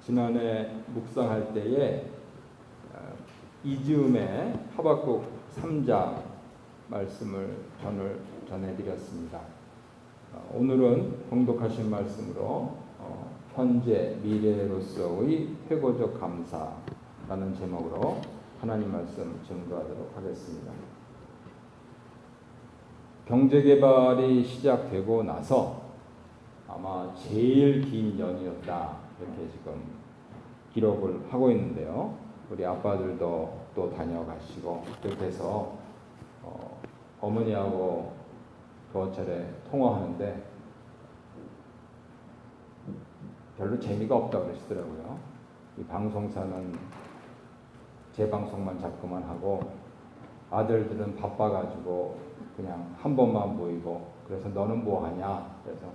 지난해 묵상할 때에 이즈음의 하박국 3장 말씀을 전해드렸습니다. 오늘은 봉독하신 말씀으로 현재 미래로서의 회고적 감사라는 제목으로 하나님 말씀 증거하도록 하겠습니다. 경제개발이 시작되고 나서 아마 제일 긴 연이었다 이렇게 지금 기록을 하고 있는데요. 우리 아빠들도 또 다녀가시고 그렇게 해서 어머니하고 교차례 통화하는데 별로 재미가 없다 그러시더라고요. 이 방송사는 재방송만 자꾸만 하고 아들들은 바빠가지고 그냥 한 번만 모이고 그래서 너는 뭐 하냐 그래서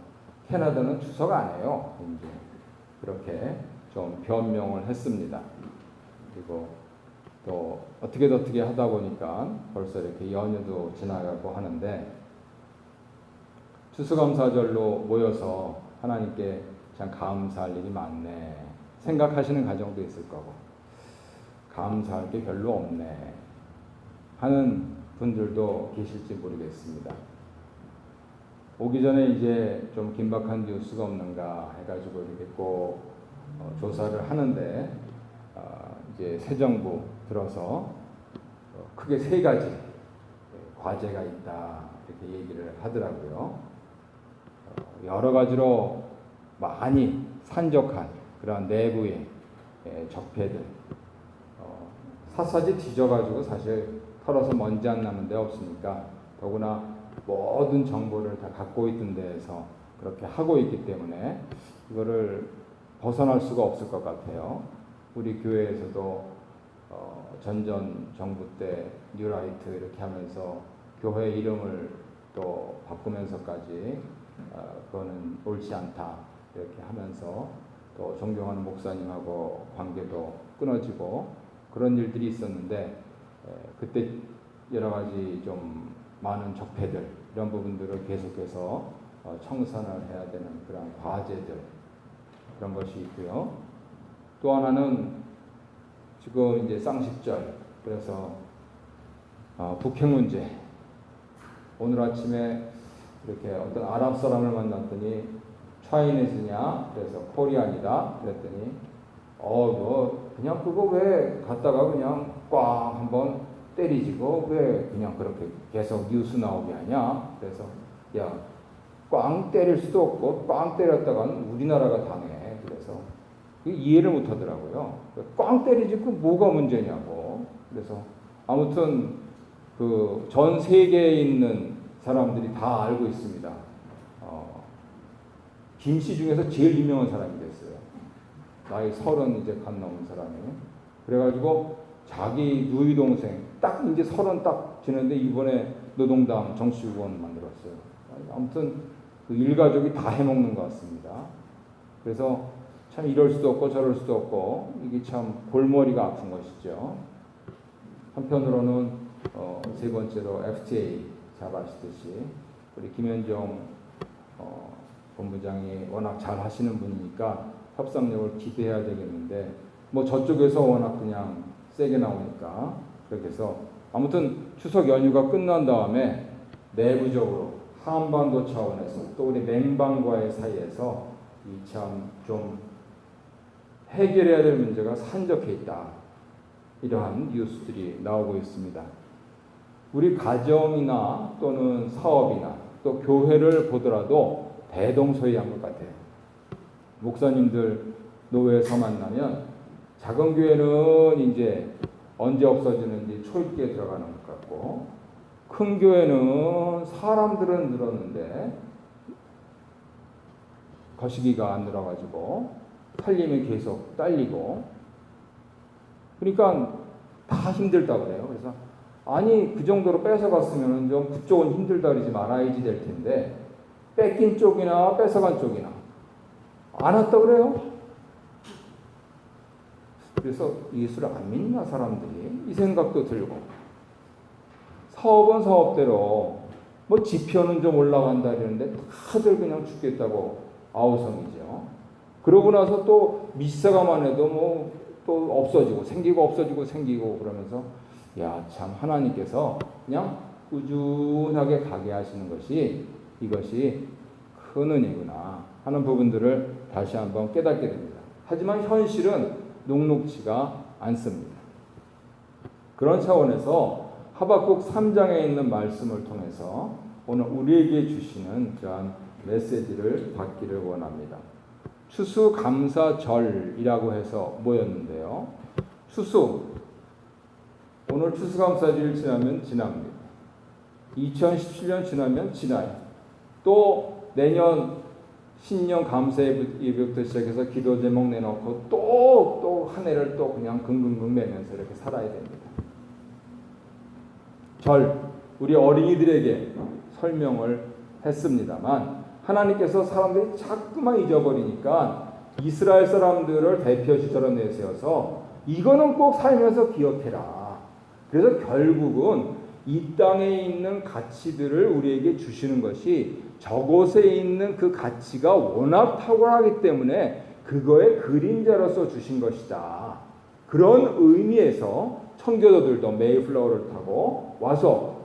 캐나다는 추석 안 해요. 이제 그렇게 좀 변명을 했습니다. 그리고 또 어떻게 하다 보니까 벌써 이렇게 연휴도 지나가고 하는데 추수감사절로 모여서 하나님께 참 감사할 일이 많네 생각하시는 가정도 있을 거고 감사할 게 별로 없네 하는 분들도 계실지 모르겠습니다. 오기 전에 이제 좀 긴박한 뉴스가 없는가 해가지고 이렇게 꼭 조사를 하는데 이제 새 정부 들어서 크게 세 가지 과제가 있다 이렇게 얘기를 하더라고요. 여러 가지로 많이 산적한 그런 내부의 적폐들 샅샅이 뒤져가지고 사실 털어서 먼지 안 나는 데 없으니까 더구나 모든 정보를 다 갖고 있던 데에서 그렇게 하고 있기 때문에 이거를 벗어날 수가 없을 것 같아요. 우리 교회에서도 전전 정부 때 뉴라이트 이렇게 하면서 교회 이름을 또 바꾸면서까지 그거는 옳지 않다 이렇게 하면서 또 존경하는 목사님하고 관계도 끊어지고 그런 일들이 있었는데 그때 여러 가지 좀 많은 적폐들 이런 부분들을 계속해서 청산을 해야 되는 그런 과제들 그런 것이 있고요. 또 하나는 지금 이제 쌍십절 그래서 북핵 문제 오늘 아침에 이렇게 어떤 아랍 사람을 만났더니 차이니즈냐 그래서 코리안이다 그랬더니 그냥 그거 왜 갖다가 그냥 꽝 한번 때리지고 왜 그냥 그렇게 계속 뉴스 나오게 하냐 그래서 야 꽝 때릴 수도 없고 꽝 때렸다가는 우리나라가 당해 그래서 이해를 못 하더라고요. 꽝 때리지 그 뭐가 문제냐고 그래서 아무튼 그 전 세계에 있는 사람들이 다 알고 있습니다. 김씨 중에서 제일 유명한 사람이 됐어요. 나이 30 이제 갓 넘은 사람이. 그래가지고 자기 누이 동생 딱 이제 30 딱 지났는데 이번에 노동당 정치의원 만들었어요. 아무튼 그 일가족이 다 해먹는 것 같습니다. 그래서 참 이럴 수도 없고 저럴 수도 없고 이게 참 골머리가 아픈 것이죠. 한편으로는 세 번째로 FTA 잘 아시듯이 우리 김현정 본부장이 워낙 잘 하시는 분이니까 협상력을 기대해야 되겠는데 뭐 저쪽에서 워낙 그냥 세게 나오니까 그렇게 해서 아무튼 추석 연휴가 끝난 다음에 내부적으로 한반도 차원에서 또 우리 맹방과의 사이에서 이 참 좀 해결해야 될 문제가 산적해 있다. 이러한 뉴스들이 나오고 있습니다. 우리 가정이나 또는 사업이나 또 교회를 보더라도 대동소이한 것 같아요. 목사님들 노회에서 만나면 작은 교회는 이제 언제 없어지는지 초입기에 들어가는 것 같고 큰 교회는 사람들은 늘었는데 거시기가 안 늘어가지고 살림이 계속 딸리고 그러니까 다 힘들다 그래요. 그래서 아니 그 정도로 뺏어갔으면 좀 그쪽은 힘들다 그러지 말아야지 될 텐데 뺏긴 쪽이나 뺏어간 쪽이나 안 왔다 그래요. 그래서 예수를 안 믿나 사람들이 이 생각도 들고 사업은 사업대로 뭐 지표는 좀 올라간다 이러는데 다들 그냥 죽겠다고 아우성이죠. 그러고 나서 또 미사가만 해도 뭐 또 없어지고 생기고 없어지고 생기고 그러면서 야, 참 하나님께서 그냥 꾸준하게 가게 하시는 것이 이것이 큰 은혜구나 하는 부분들을 다시 한번 깨닫게 됩니다. 하지만 현실은 녹록지가 않습니다. 그런 차원에서 하박국 3장에 있는 말씀을 통해서 오늘 우리에게 주시는 그러한 메시지를 받기를 원합니다. 추수감사절이라고 해서 모였는데요. 오늘 추수감사절 지나면 지납니다. 2017년 지나면 지나요. 또 내년 신년 감사 예배부터 시작해서 기도 제목 내놓고 또 한 해를 또 그냥 긍긍긍 매면서 이렇게 살아야 됩니다. 우리 어린이들에게 설명을 했습니다만 하나님께서 사람들이 자꾸만 잊어버리니까 이스라엘 사람들을 대표 시절로 내세워서 이거는 꼭 살면서 기억해라. 그래서 결국은 이 땅에 있는 가치들을 우리에게 주시는 것이 저곳에 있는 그 가치가 워낙 탁월하기 때문에 그거의 그림자로서 주신 것이다. 그런 의미에서 청교도들도 메이플라워를 타고 와서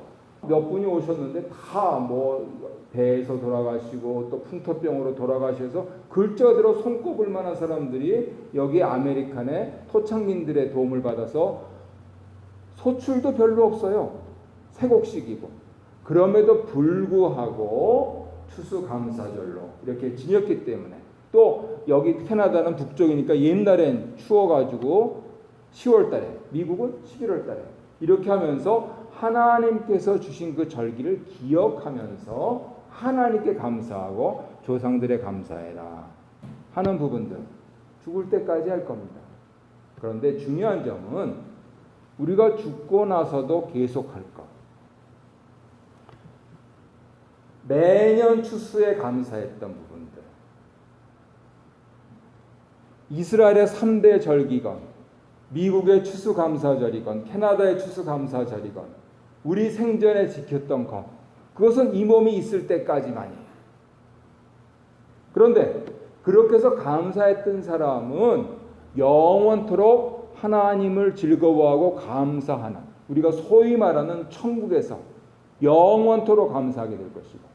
몇 분이 오셨는데 다 뭐 배에서 돌아가시고 또 풍토병으로 돌아가셔서 글자대로 손꼽을 만한 사람들이 여기 아메리칸의 토착민들의 도움을 받아서 소출도 별로 없어요. 세곡식이고. 그럼에도 불구하고 추수감사절로 이렇게 지녔기 때문에 또 여기 캐나다는 북쪽이니까 옛날엔 추워가지고 10월달에 미국은 11월달에 이렇게 하면서 하나님께서 주신 그 절기를 기억하면서 하나님께 감사하고 조상들의 감사해라 하는 부분들 죽을 때까지 할 겁니다. 그런데 중요한 점은 우리가 죽고 나서도 계속할 것. 매년 추수에 감사했던 부분들. 이스라엘의 3대 절기건, 미국의 추수감사절이건, 캐나다의 추수감사절이건, 우리 생전에 지켰던 것, 그것은 이 몸이 있을 때까지만이에요. 그런데 그렇게 해서 감사했던 사람은 영원토록 하나님을 즐거워하고 감사하는, 우리가 소위 말하는 천국에서 영원토록 감사하게 될 것이고,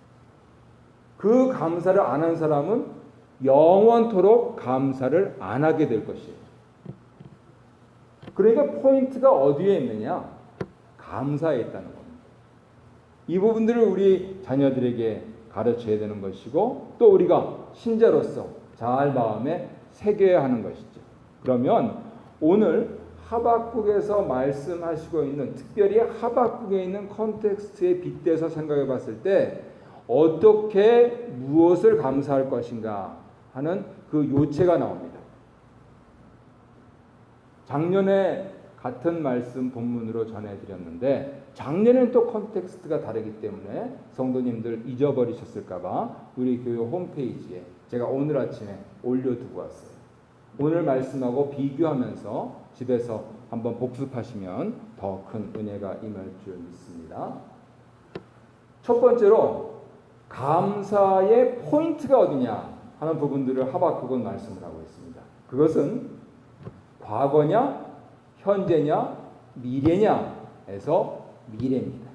그 감사를 안 한 사람은 영원토록 감사를 안 하게 될 것이에요. 그러니까 포인트가 어디에 있느냐? 감사에 있다는 겁니다. 이 부분들을 우리 자녀들에게 가르쳐야 되는 것이고 또 우리가 신자로서 잘 마음에 새겨야 하는 것이죠. 그러면 오늘 하박국에서 말씀하시고 있는, 특별히 하박국에 있는 컨텍스트에 빗대서 생각해 봤을 때 어떻게 무엇을 감사할 것인가 하는 그 요체가 나옵니다. 작년에 같은 말씀 본문으로 전해드렸는데 작년에는 또 컨텍스트가 다르기 때문에 성도님들 잊어버리셨을까봐 우리 교회 홈페이지에 제가 오늘 아침에 올려두고 왔어요. 오늘 말씀하고 비교하면서 집에서 한번 복습하시면 더 큰 은혜가 임할 줄 믿습니다. 첫 번째로 감사의 포인트가 어디냐 하는 부분들을 하박국은 말씀을 하고 있습니다. 그것은 과거냐, 현재냐, 미래냐에서 미래입니다.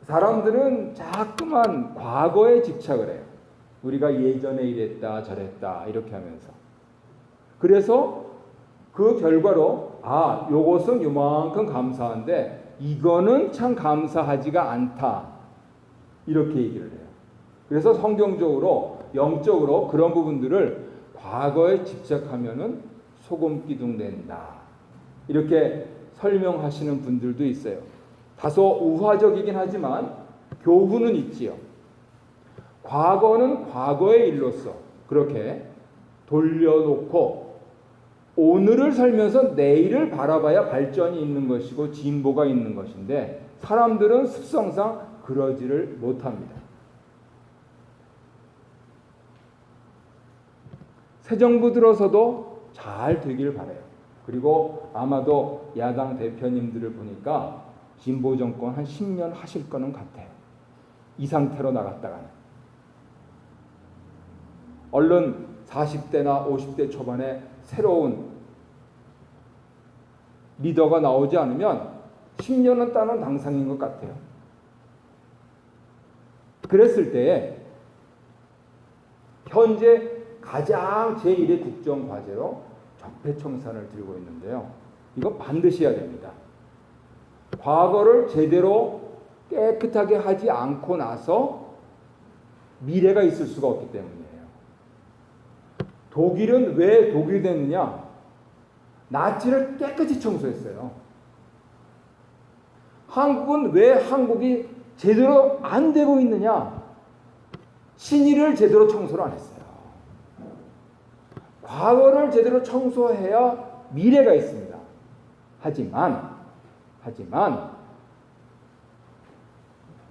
사람들은 자꾸만 과거에 집착을 해요. 우리가 예전에 이랬다 저랬다 이렇게 하면서. 그래서 그 결과로 요것은 요만큼 감사한데 이거는 참 감사하지가 않다 이렇게 얘기를 해요. 그래서 성경적으로 영적으로 그런 부분들을 과거에 집착하면은 소금기둥 낸다 이렇게 설명하시는 분들도 있어요. 다소 우화적이긴 하지만 교훈은 있지요. 과거는 과거의 일로서 그렇게 돌려놓고 오늘을 살면서 내일을 바라봐야 발전이 있는 것이고 진보가 있는 것인데 사람들은 습성상 그러지를 못합니다. 새 정부 들어서도 잘 되길 바라요. 그리고 아마도 야당 대표님들을 보니까 진보 정권 한 10년 하실 거는 같아요. 이 상태로 나갔다가는. 얼른 40대나 50대 초반에 새로운 리더가 나오지 않으면 10년은 따는 당상인 것 같아요. 그랬을 때에 현재 가장 제1의 국정과제로 적폐청산을 들고 있는데요. 이거 반드시 해야 됩니다. 과거를 제대로 깨끗하게 하지 않고 나서 미래가 있을 수가 없기 때문이에요. 독일은 왜 독일이 됐느냐? 나치를 깨끗이 청소했어요. 한국은 왜 한국이 제대로 안 되고 있느냐? 신의를 제대로 청소를 안 했어요. 과거를 제대로 청소해야 미래가 있습니다. 하지만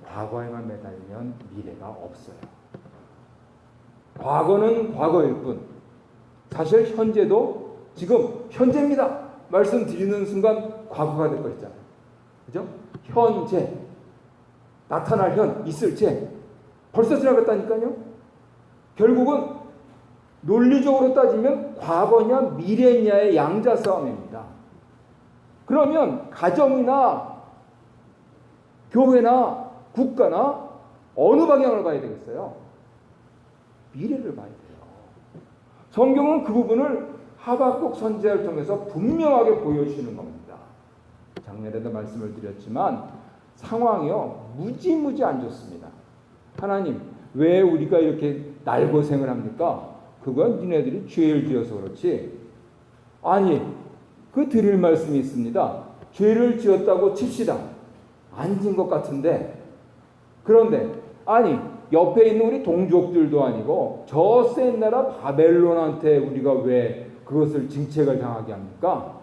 과거에만 매달리면 미래가 없어요. 과거는 과거일 뿐 사실 현재도 지금 현재입니다 말씀드리는 순간 과거가 될 것이잖아요. 그죠? 현재 나타날 현 있을 제 벌써 지나갔다니까요. 결국은 논리적으로 따지면 과거냐 미래냐의 양자 싸움입니다. 그러면 가정이나 교회나 국가나 어느 방향을 가야 되겠어요? 미래를 봐야 돼요. 성경은 그 부분을 하박국 선지자를 통해서 분명하게 보여주시는 겁니다. 작년에도 말씀을 드렸지만 상황이요 무지무지 안 좋습니다. 하나님 왜 우리가 이렇게 날고생을 합니까? 그건 니네들이 죄를 지어서 그렇지. 아니 그 드릴 말씀이 있습니다. 죄를 지었다고 칩시다. 안 진 것 같은데 그런데 아니 옆에 있는 우리 동족들도 아니고 저 센 나라 바벨론한테 우리가 왜 그것을 징책을 당하게 합니까?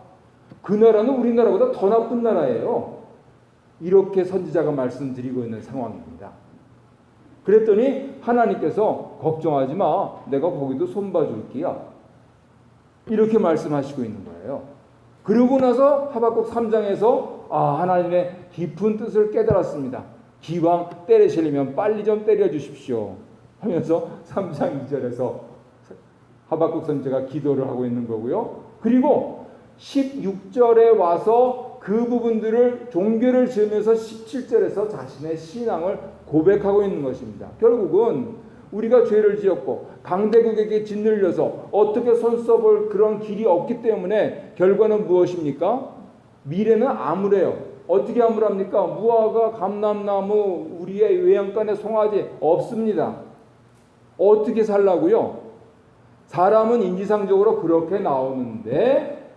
그 나라는 우리나라보다 더 나쁜 나라예요. 이렇게 선지자가 말씀드리고 있는 상황입니다. 그랬더니 하나님께서 걱정하지 마. 내가 거기도 손봐줄게야. 이렇게 말씀하시고 있는 거예요. 그러고 나서 하박국 3장에서 하나님의 깊은 뜻을 깨달았습니다. 기왕 때리시려면 빨리 좀 때려주십시오 하면서 3장 2절에서 하박국 선지자가 기도를 하고 있는 거고요. 그리고 16절에 와서 그 부분들을 종교를 지으면서 17절에서 자신의 신앙을 고백하고 있는 것입니다. 결국은 우리가 죄를 지었고 강대국에게 짓눌려서 어떻게 손 써볼 그런 길이 없기 때문에 결과는 무엇입니까? 미래는 암울해요. 어떻게 암울합니까? 무화과, 감람나무, 우리의 외양간에 송아지 없습니다. 어떻게 살라고요? 사람은 인지상적으로 그렇게 나오는데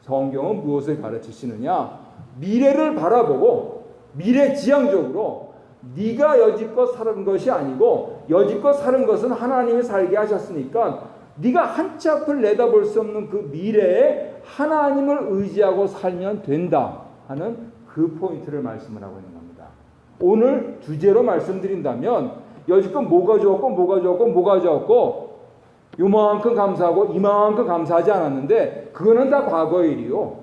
성경은 무엇을 가르치시느냐? 미래를 바라보고 미래지향적으로 네가 여지껏 살은 것이 아니고 여지껏 살은 것은 하나님이 살게 하셨으니까 네가 한 치 앞을 내다볼 수 없는 그 미래에 하나님을 의지하고 살면 된다 하는 그 포인트를 말씀을 하고 있는 겁니다. 오늘 주제로 말씀드린다면 여지껏 뭐가 좋았고 요만큼 감사하고 이만큼 감사하지 않았는데 그거는 다 과거의 일이요.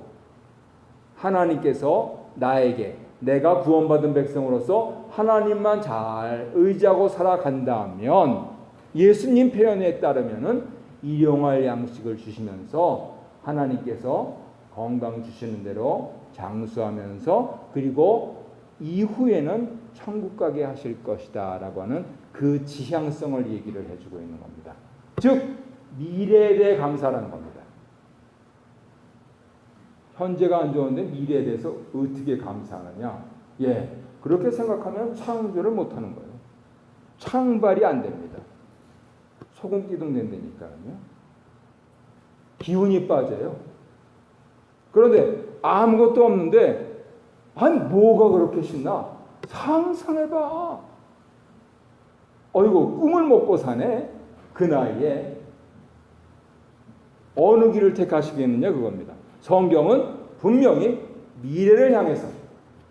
하나님께서 나에게 내가 구원받은 백성으로서 하나님만 잘 의지하고 살아간다면 예수님 표현에 따르면은 일용할 양식을 주시면서 하나님께서 건강 주시는 대로 장수하면서 그리고 이후에는 천국 가게 하실 것이다 라고 하는 그 지향성을 얘기를 해주고 있는 겁니다. 즉 미래에 대해 감사라는 겁니다. 현재가 안 좋은데 미래에 대해서 어떻게 감사하느냐? 그렇게 생각하면 창조를 못하는 거예요. 창발이 안 됩니다. 소금기둥 된다니까요. 기운이 빠져요. 그런데 아무것도 없는데 아니 뭐가 그렇게 신나? 상상해봐. 어이구 꿈을 먹고 사네. 그 나이에 어느 길을 택하시겠느냐 그겁니다. 성경은 분명히 미래를 향해서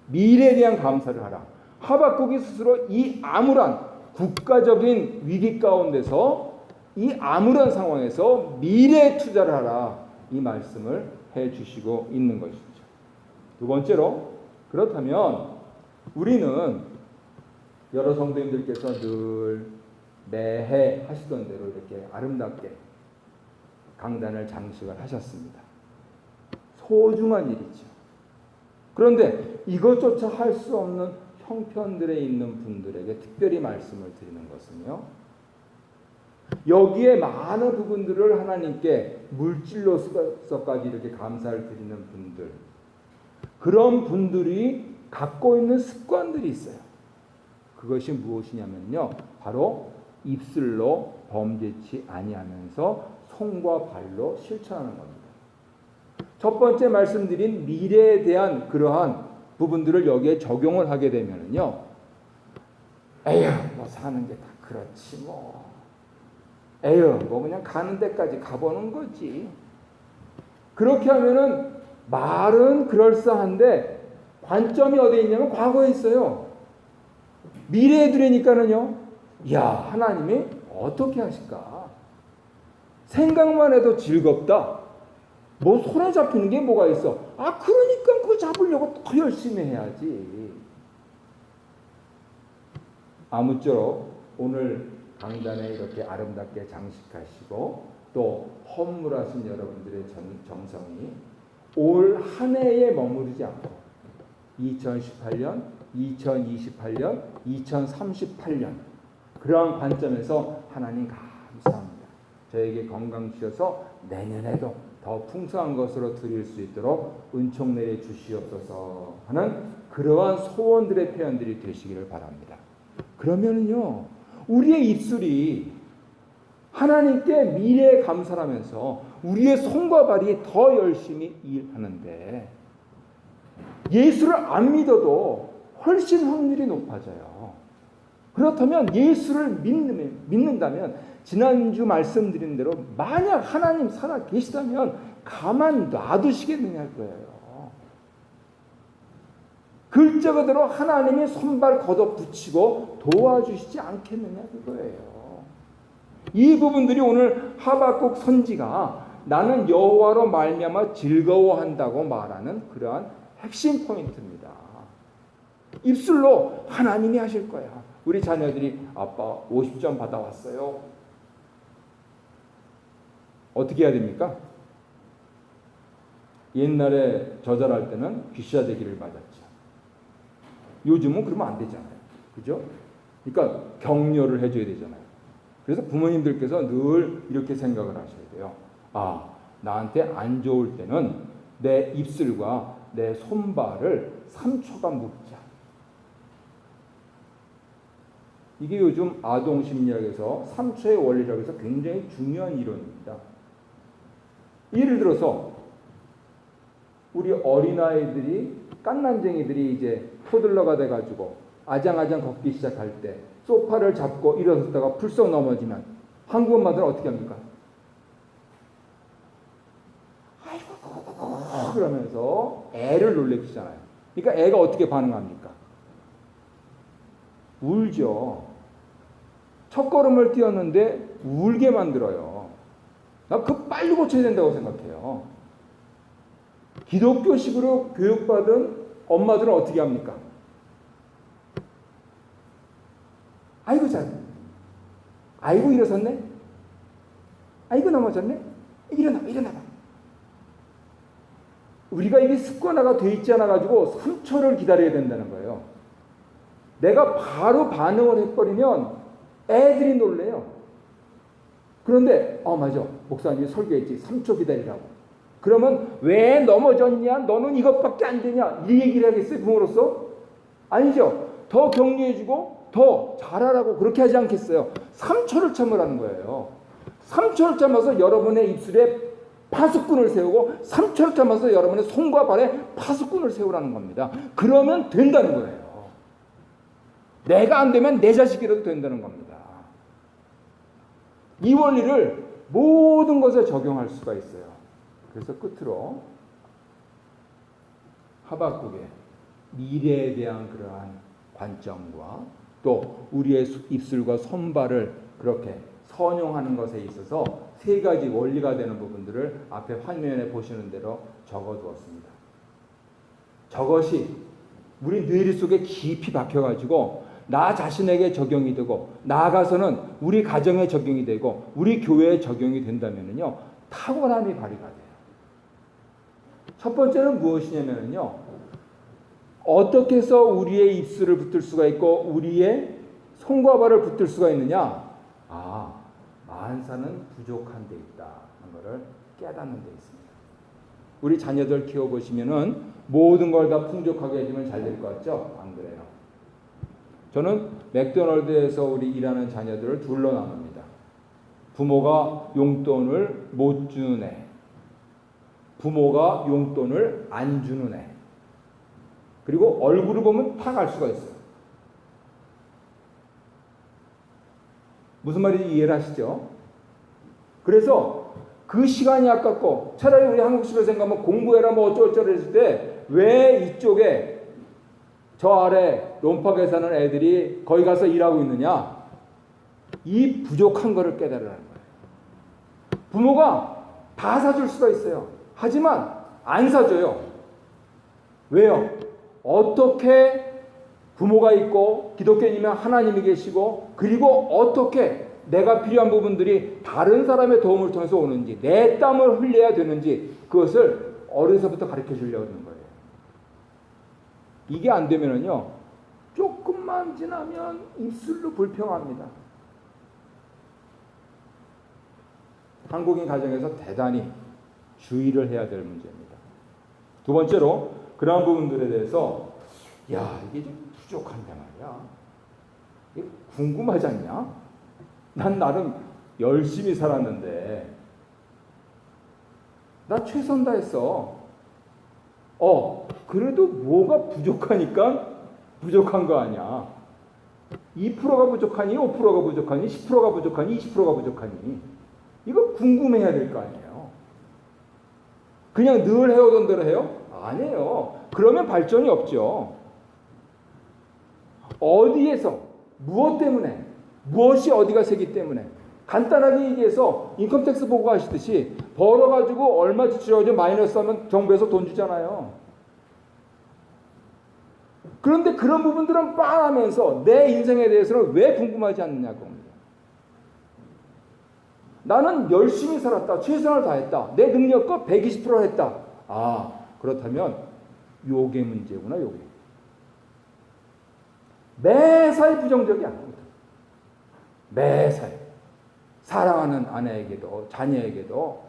미래에 대한 감사를 하라. 하박국이 스스로 이 암울한 국가적인 위기 가운데서 이 암울한 상황에서 미래에 투자를 하라. 이 말씀을 해주시고 있는 것이죠. 두 번째로 그렇다면 우리는 여러 성도님들께서 늘 매해 하시던 대로 이렇게 아름답게 강단을 장식을 하셨습니다. 소중한 일이죠. 그런데 이것조차 할 수 없는 형편들에 있는 분들에게 특별히 말씀을 드리는 것은요, 여기에 많은 부분들을 하나님께 물질로서까지 이렇게 감사를 드리는 분들, 그런 분들이 갖고 있는 습관들이 있어요. 그것이 무엇이냐면요, 바로 입술로 범죄치 아니하면서 손과 발로 실천하는 겁니다. 첫 번째 말씀드린 미래에 대한 그러한 부분들을 여기에 적용을 하게 되면요, 에휴, 뭐 사는 게 다 그렇지 뭐, 에휴, 뭐 그냥 가는 데까지 가보는 거지. 그렇게 하면은 말은 그럴싸한데 관점이 어디에 있냐면 과거에 있어요. 미래에 두려니까는요, 야, 하나님이 어떻게 하실까? 생각만 해도 즐겁다. 뭐 손에 잡히는 게 뭐가 있어? 아, 그러니까 그거 잡으려고 더 열심히 해야지. 아무쪼록 오늘 강단에 이렇게 아름답게 장식하시고 또 헌물하신 여러분들의 정성이 올 한 해에 머무르지 않고 2018년, 2028년, 2038년 그러한 관점에서 하나님 감사합니다. 저에게 건강 주셔서 내년에도 더 풍성한 것으로 드릴 수 있도록 은총 내려 주시옵소서 하는 그러한 소원들의 표현들이 되시기를 바랍니다. 그러면은요, 우리의 입술이 하나님께 미래에 감사하면서 우리의 손과 발이 더 열심히 일하는데 예수를 안 믿어도 훨씬 확률이 높아져요. 그렇다면 예수를 믿는다면 지난주 말씀드린 대로 만약 하나님 살아 계시다면 가만 놔두시겠느냐 그거예요. 글자 그대로 하나님이 손발 걷어붙이고 도와주시지 않겠느냐 그거예요. 이 부분들이 오늘 하박국 선지가 나는 여호와로 말미암아 즐거워한다고 말하는 그러한 핵심 포인트입니다. 입술로 하나님이 하실 거야. 우리 자녀들이 아빠 50점 받아왔어요. 어떻게 해야 됩니까? 옛날에 저절할 때는 귀싸대기를 맞았죠. 요즘은 그러면 안 되잖아요. 그죠? 그러니까 격려를 해줘야 되잖아요. 그래서 부모님들께서 늘 이렇게 생각을 하셔야 돼요. 아, 나한테 안 좋을 때는 내 입술과 내 손발을 3초간 묶자. 이게 요즘 아동심리학에서 3초의 원리라고 해서 굉장히 중요한 이론입니다. 예를 들어서 우리 어린아이들이 깐난쟁이들이 이제 토들러가 돼가지고 아장아장 걷기 시작할 때 소파를 잡고 일어섰다가 풀썩 넘어지면 한국 엄마들은 어떻게 합니까? 아이고 그러면서 애를 놀래키잖아요. 그러니까 애가 어떻게 반응합니까? 울죠. 첫 걸음을 띄었는데 울게 만들어요. 나 그거 빨리 고쳐야 된다고 생각해요. 기독교식으로 교육받은 엄마들은 어떻게 합니까? 아이고 잘, 아이고 일어섰네, 아이고 넘어졌네, 일어나봐. 우리가 이게 습관화가 돼 있지 않아 가지고 3초를 기다려야 된다는 거예요. 내가 바로 반응을 해버리면 애들이 놀래요. 그런데 맞아, 목사님이 설교했지 3초 기다리라고. 그러면 왜 넘어졌냐, 너는 이것밖에 안 되냐, 이 얘기를 하겠어요 부모로서? 아니죠. 더 격려해주고 더 잘하라고 그렇게 하지 않겠어요. 3초를 참으라는 거예요. 3초를 참아서 여러분의 입술에 파수꾼을 세우고 3초를 참아서 여러분의 손과 발에 파수꾼을 세우라는 겁니다. 그러면 된다는 거예요. 내가 안 되면 내 자식이라도 된다는 겁니다. 이 원리를 모든 것에 적용할 수가 있어요. 그래서 끝으로 하박국의 미래에 대한 그러한 관점과 또 우리의 입술과 손발을 그렇게 선용하는 것에 있어서 세 가지 원리가 되는 부분들을 앞에 화면에 보시는 대로 적어두었습니다. 저것이 우리 뇌리 속에 깊이 박혀가지고 나 자신에게 적용이 되고 나아가서는 우리 가정에 적용이 되고 우리 교회에 적용이 된다면요 탁월함이 발휘가 돼요. 첫 번째는 무엇이냐면요 어떻게 해서 우리의 입술을 붙들 수가 있고 우리의 손과 발을 붙들 수가 있느냐? 만사는 부족한 데 있다 하는 것을 깨닫는 데 있습니다. 우리 자녀들 키워보시면은 모든 걸 다 풍족하게 해주면 잘 될 것 같죠? 안 그래요. 저는 맥도날드에서 우리 일하는 자녀들을 둘로 나눕니다. 부모가 용돈을 못 주는 애, 부모가 용돈을 안 주는 애. 그리고 얼굴을 보면 탁 알 수가 있어요. 무슨 말인지 이해를 하시죠? 그래서 그 시간이 아깝고 차라리 우리 한국식으로 생각하면 공부해라 뭐 어쩌고저쩌고 했을 때 왜 이쪽에 저 아래 롬팍에 사는 애들이 거기 가서 일하고 있느냐? 이 부족한 거를 깨달으라는 거예요. 부모가 다 사줄 수가 있어요. 하지만 안 사줘요. 왜요? 어떻게 부모가 있고 기독교인이면 하나님이 계시고 그리고 어떻게 내가 필요한 부분들이 다른 사람의 도움을 통해서 오는지 내 땀을 흘려야 되는지 그것을 어려서부터 가르쳐 주려고 하는 거예요. 이게 안 되면은요 조금만 지나면 입술로 불평합니다. 한국인 가정에서 대단히 주의를 해야 될 문제입니다. 두 번째로 그러한 부분들에 대해서 야 이게 좀 부족한데 말이야. 이게 궁금하지 않냐? 난 나름 열심히 살았는데 나 최선 다했어. 그래도 뭐가 부족하니까 부족한 거 아니야. 2%가 부족하니 5%가 부족하니 10%가 부족하니 20%가 부족하니 이거 궁금해야 될 거 아니에요. 그냥 늘 해오던 대로 해요? 아니에요. 그러면 발전이 없죠. 어디에서 무엇 때문에 무엇이 어디가 세기 때문에 간단하게 얘기해서 인컴텍스 보고 하시듯이 벌어가지고 얼마 지출하고 마이너스 하면 정부에서 돈 주잖아요. 그런데 그런 부분들은 빤하면서 내 인생에 대해서는 왜 궁금하지 않느냐고 합니다. 나는 열심히 살았다. 최선을 다했다. 내 능력과 120% 했다. 그렇다면 요게 문제구나. 요게. 매사에 부정적이 아닙니다. 매사에. 사랑하는 아내에게도 자녀에게도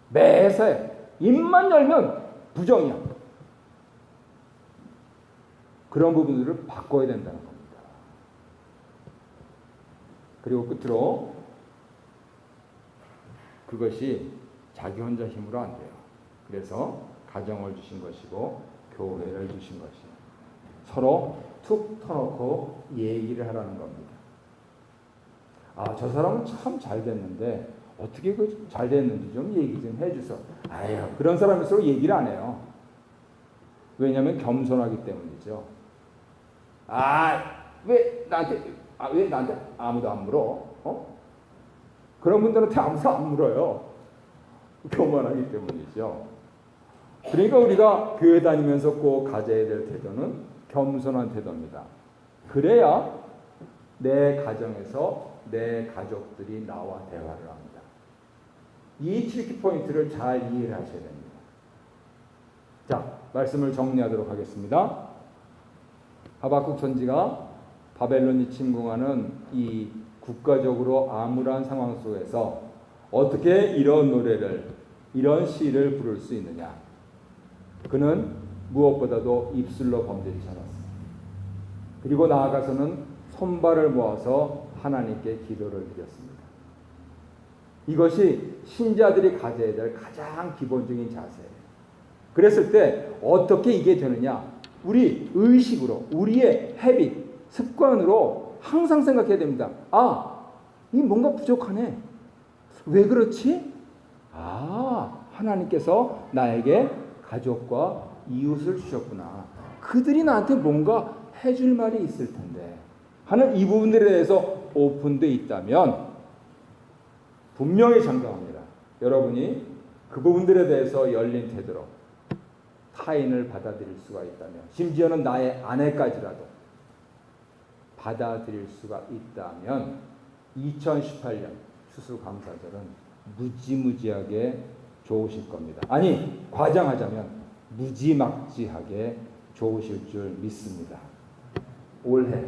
매사에 입만 열면 부정이야. 그런 부분들을 바꿔야 된다는 겁니다. 그리고 끝으로 그것이 자기 혼자 힘으로 안 돼요. 그래서 가정을 주신 것이고 교회를 주신 것이에요. 서로 툭 터놓고 얘기를 하라는 겁니다. 저 사람은 참 잘 됐는데 어떻게 그 잘 됐는지 좀 얘기 좀 해주소. 그런 사람일수록 얘기를 안 해요. 왜냐하면 겸손하기 때문이죠. 왜 나한테 아무도 안 물어? 그런 분들한테 아무도 안 물어요. 교만하기 때문이죠. 그러니까 우리가 교회 다니면서 꼭 가져야 될 태도는 겸손한 태도입니다. 그래야 내 가정에서 내 가족들이 나와 대화를 합니다. 이 트리키 포인트를 잘 이해를 하셔야 됩니다. 자, 말씀을 정리하도록 하겠습니다. 하박국 선지가 바벨론이 침공하는 이 국가적으로 암울한 상황 속에서 어떻게 이런 노래를, 이런 시를 부를 수 있느냐. 그는 무엇보다도 입술로 범죄치 않았습니다. 그리고 나아가서는 손발을 모아서 하나님께 기도를 드렸습니다. 이것이 신자들이 가져야 될 가장 기본적인 자세예요. 그랬을 때 어떻게 이게 되느냐? 우리 의식으로, 우리의 헤빗, 습관으로 항상 생각해야 됩니다. 이 뭔가 부족하네. 왜 그렇지? 하나님께서 나에게 가족과 이웃을 주셨구나. 그들이 나한테 뭔가 해줄 말이 있을 텐데 하는 이 부분들에 대해서 오픈되어 있다면 분명히 장담합니다. 여러분이 그 부분들에 대해서 열린 태도로 타인을 받아들일 수가 있다면 심지어는 나의 아내까지라도 받아들일 수가 있다면 2018년 추수감사절은 무지무지하게 좋으실 겁니다. 아니, 과장하자면 무지막지하게 좋으실 줄 믿습니다. 올해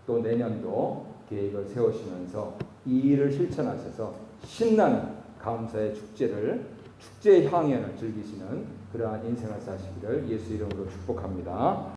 또 내년도 계획을 세우시면서 이 일을 실천하셔서 신나는 감사의 축제의 향연을 즐기시는 그러한 인생을 사시기를 예수 이름으로 축복합니다.